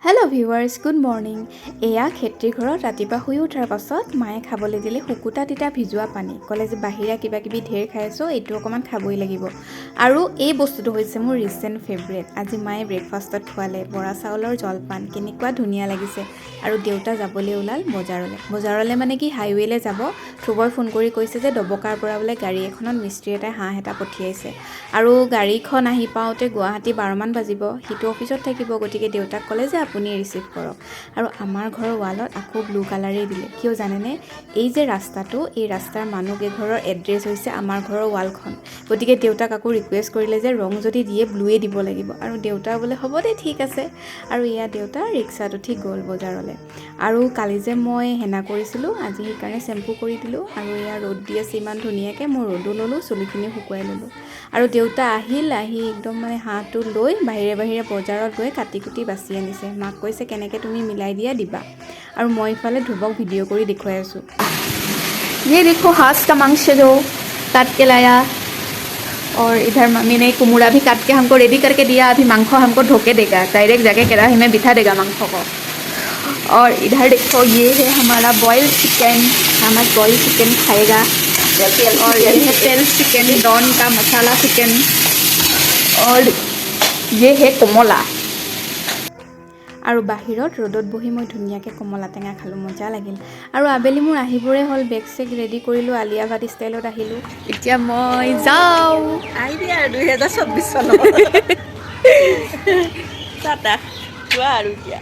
Hello' viewers, good morning. এয়া খেতিৰ ঘৰত ৰাতিপুৱা শুই উঠাৰ পাছত মায়ে খাবলৈ দিলে শুকুতা তিতা ভিজোৱা পানী। ক'লে যে বাহিৰা কিবা কিবি ঢেৰ খাই আছোঁ, এইটো অকণমান খাবই লাগিব। আৰু এই বস্তুটো হৈছে মোৰ ৰিচেণ্ট ফেভৰেট। আজি মায়ে ব্ৰেকফাষ্টত খোৱালে বৰা চাউলৰ জলপান, কেনেকুৱা ধুনীয়া লাগিছে। আৰু দেউতা যাবলৈ ওলাল বজাৰলৈ মানে কি হাইৱেলৈ যাব। ধ্ৰুৱই ফোন কৰি কৈছে যে ডবকাৰ পৰা বোলে গাড়ী এখনত মিস্ত্ৰী এটাই হাঁহ এটা পঠিয়াইছে। আৰু গাড়ীখন আহি পাওঁতে গুৱাহাটী 12 মান বাজিব, সিটো অফিচত থাকিব। গতিকে দেউতাক ক'লে যে আপুনি ৰিচিভ কৰক। আৰু আমাৰ ঘৰৰ ৱালত আকৌ ব্লু কালাৰেই দিলে। কিয় জানেনে? এই যে ৰাস্তাটো, এই ৰাস্তাৰ মানুহকেইঘৰৰ এড্ৰেছ হৈছে আমাৰ ঘৰৰ ৱালখন। গতিকে দেউতাক আকৌ ৰিকুৱেষ্ট কৰিলে যে ৰং যদি দিয়ে ব্লুৱে দিব লাগিব। আৰু দেউতা বোলে হ'ব দে, ঠিক আছে। আৰু এয়া দেউতা ৰিক্সাত উঠি গ'ল বজাৰলৈ। আৰু কালি যে মই হেনা কৰিছিলোঁ, আজি সেইকাৰণে চেম্পু কৰি দিলোঁ। আৰু এয়া ৰ'দ দি আছে ইমান ধুনীয়াকৈ, মই ৰ'দো ল'লোঁ, চুলিখিনি শুকুৱাই ল'লোঁ। আৰু দেউতা আহি একদম মানে হাঁহটো লৈ বাহিৰে বজাৰত গৈ কাটি কুটি বাচি আনিছে। মাক কৈছে কেনেকৈ তুমি মিলাই দিবা। আৰু মই ইফালে ধ্ৰুৱক ভিডিঅ' কৰি দেখুৱাই আছোঁ। ये देखो हांस का मांस जो काट के लाया, और इधर मम्मी ने कुमुड़ा भी काट के हमको रेडी करके दिया। अभी मांस हमको धोके देगा, डायरेक्ट जाके कढ़ाई में बिठा देगा मांस को। और इधर देखो ये है हमारा बॉयल चिकन, हम आज बॉयल चिकन खाएगा। और ये है तेल चिकन, डॉन का मसाला चिकन। और ये है कमला। আৰু বাহিৰত ৰ'দত বহি মই ধুনীয়াকৈ কমলা টেঙা খালোঁ, মজা লাগিল। আৰু আবেলি মোৰ আহিবৰে হ'ল, বেগ চেগ ৰেডি কৰিলোঁ, আলিয়া ভাট ষ্টাইলত আহিলোঁ। এতিয়া মই যাওঁ। আহিবি আৰু 2024 চনত টাটা যোৱা আৰু এতিয়া।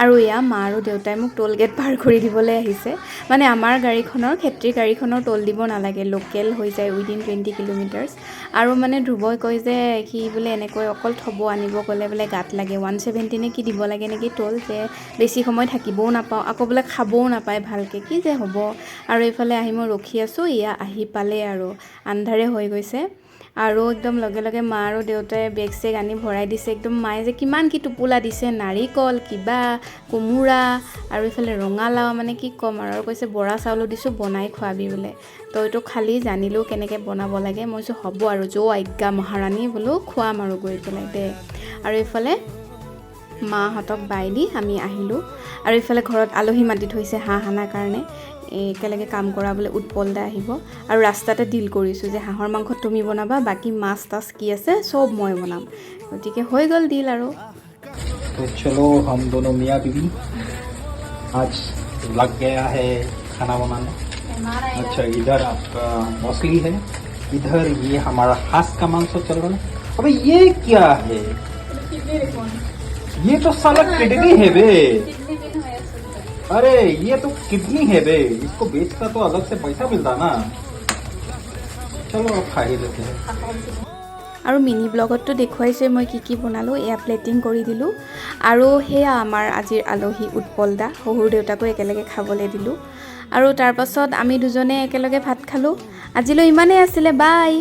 আৰু এয়া মা আৰু দেউতাই মোক টোল গেট পাৰ কৰি দিবলৈ আহিছে। মানে আমাৰ গাড়ীখনৰ, খেতিৰ গাড়ীখনৰ টোল দিব নালাগে, লোকেল হৈ যায় উইদিন 20 কিলোমিটাৰ্ছ। আৰু মানে ধ্ৰুৱই কয় যে সি বোলে এনেকৈ অকল থ'ব আনিব গ'লে বোলে গাত লাগে, 170 নে কি দিব লাগে নেকি টোল, যে বেছি সময় থাকিবও নাপাওঁ, আকৌ বোলে খাবও নাপায় ভালকৈ, কি যে হ'ব। আৰু এইফালে আহি মই ৰখি আছোঁ, এয়া আহি পালে আৰু আন্ধাৰে হৈ গৈছে। আৰু একদম লগে লগে মা আৰু দেউতাই বেগ চেগ আনি ভৰাই দিছে। একদম মায়ে যে কিমান কি টোপোলা দিছে, নাৰিকল, কিবা কোমোৰা, আৰু এইফালে ৰঙালাও, মানে কি ক'ম আৰু কৈছে বৰা চাউলো দিছোঁ, বনাই খোৱাবি বোলে। তইতো খালি জানিলেও কেনেকৈ বনাব লাগে। মই কৈছোঁ হ'ব আৰু যৌ আজ্ঞা মহাৰাণী, বোলো খুৱাম আৰু গৈ পেলাই দে। আৰু এইফালে মাহঁতক বাই দি আমি আহিলোঁ। আৰু এইফালে ঘৰত আলহী মাতি থৈছে হাঁহ আনাৰ কাৰণে। একেলগে কাম কৰা বোলে উৎপল দা আহিব। আৰু ৰাস্তাতে ডিল কৰিছোঁ যে হাঁহৰ মাংস তুমি বনাবা, বাকী মাছ তাছ কি আছে চব মই বনাম। গতিকে হৈ গ'ল ডিল। আৰু तो चलो हम दोनों मियाँ बीवी आज लग गया है खाना बनाने। अच्छा, इधर आपका मछली है, इधर ये हमारा हांस का मांस चल रहा है। अबे ये क्या है? ये तो साला किडनी है बे। अरे ये तो किडनी है बे, इसको बेचकर तो अलग से पैसा मिलता ना। चलो अब खा ही लेते हैं। আৰু মিনি ব্লগতটো দেখুৱাইছে মই কি কি বনালোঁ। এয়া প্লেটিং কৰি দিলোঁ। আৰু সেয়া আমাৰ আজিৰ আলহী উৎপল দা, শহুৰ দেউতাকো একেলগে খাবলৈ দিলোঁ। আৰু তাৰপাছত আমি দুজনে একেলগে ভাত খালোঁ। আজিলৈ ইমানেই আছিলে, বাই।